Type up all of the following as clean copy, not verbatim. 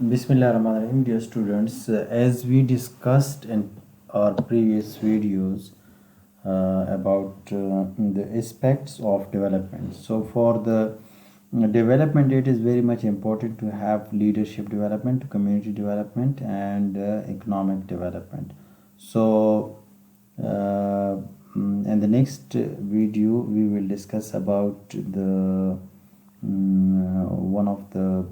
Bismillah Rahman Rahim, dear students. As we discussed in our previous videos about the aspects of development. So, for the development, it is very much important to have leadership development, community development, and economic development. So, in the next video, we will discuss about the one of the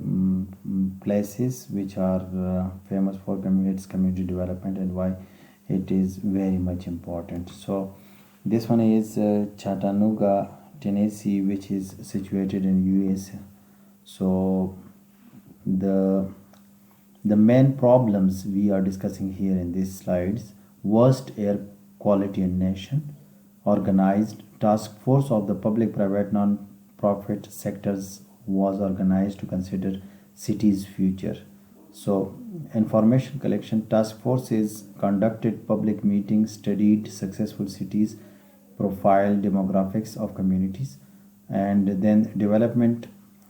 places which are famous for its community development and why it is very much important. So this one is Chattanooga, Tennessee, which is situated in US. So the the main problems we are discussing here in these slides: worst air quality in nation, organized task force of the public private non-profit sectors was organized to consider cities future. So information collection task forces conducted public meetings, studied successful cities, profile demographics of communities, and then development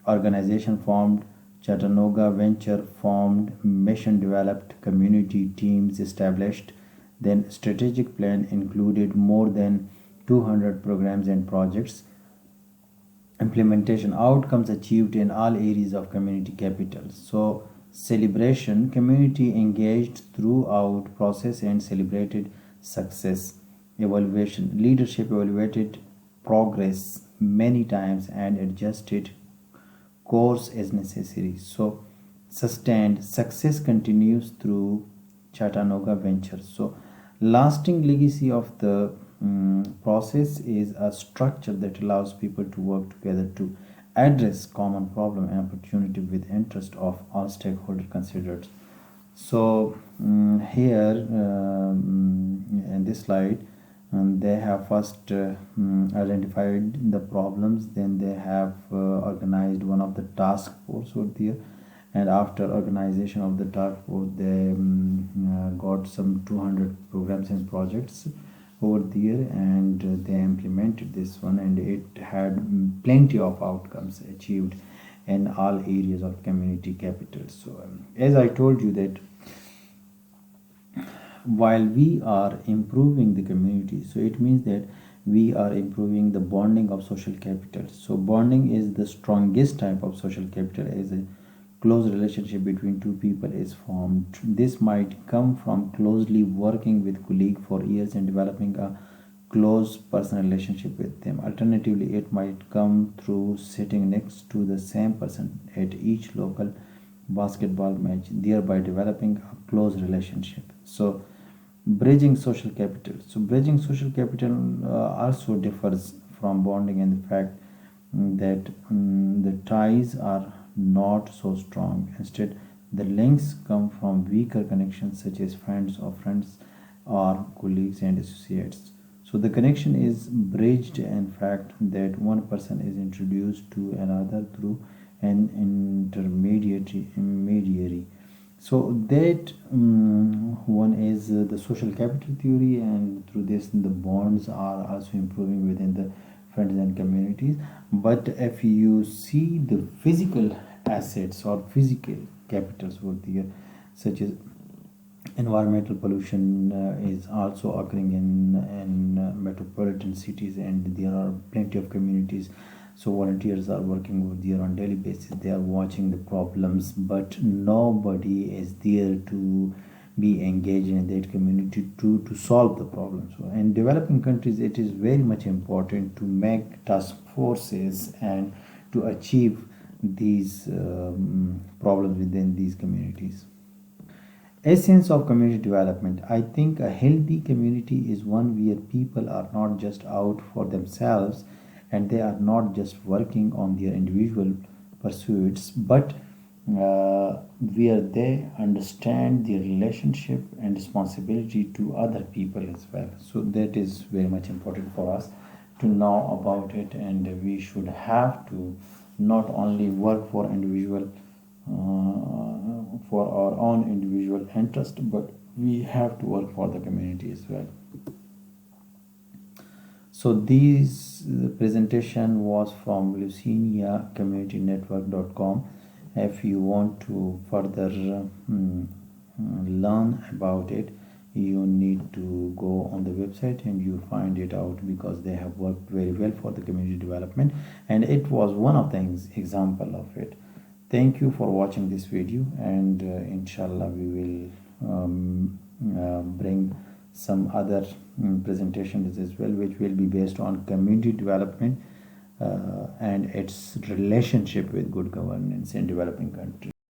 organization formed, Chattanooga venture formed, mission developed, community teams established. Then strategic plan included more than 200 programs and projects. Implementation outcomes achieved in all areas of community capital. So celebration, community engaged throughout process and celebrated success. Evaluation, leadership evaluated progress many times and adjusted course as necessary. So sustained success continues through Chattanooga ventures. So lasting legacy of the process is a structure that allows people to work together to address common problem and opportunity with interest of all stakeholders considered. So here in this slide, they have first identified the problems, then they have organized one of the task force over there, and after organization of the task force they got some 200 programs and projects over there, and they implemented this one, and it had plenty of outcomes achieved in all areas of community capital. So as I told you that while we are improving the community, so it means that we are improving the bonding of social capital. So bonding is the strongest type of social capital, as a close relationship between two people is formed. This might come from closely working with colleague for years and developing a close personal relationship with them. Alternatively, it might come through sitting next to the same person at each local basketball match, thereby developing a close relationship. So bridging social capital. So bridging social capital also differs from bonding in the fact that the ties are not so strong. Instead, the links come from weaker connections such as friends or colleagues and associates. So the connection is bridged in fact that one person is introduced to another through an intermediary. So that one is the social capital theory, and through this the bonds are also improving within the friends and communities. But if you see the physical assets or physical capitals over there, such as environmental pollution is also occurring in metropolitan cities, and there are plenty of communities. So volunteers are working over there on daily basis, they are watching the problems, but nobody is there to be engaged in that community to solve the problems. So in developing countries it is very much important to make task forces and to achieve these problems within these communities. Essence of community development. I think a healthy community is one where people are not just out for themselves and they are not just working on their individual pursuits, but where they understand their relationship and responsibility to other people as well. So that is very much important for us to know about it, and we should have to not only work for individual for our own individual interest, but we have to work for the community as well. So this presentation was from LuciniaCommunityNetwork.com, If you want to further learn about it, you need to go on the website and you find it out, because they have worked very well for the community development, and it was one of the example of it. Thank you for watching this video, and inshallah we will bring some other presentations as well, which will be based on community development and its relationship with good governance in developing countries.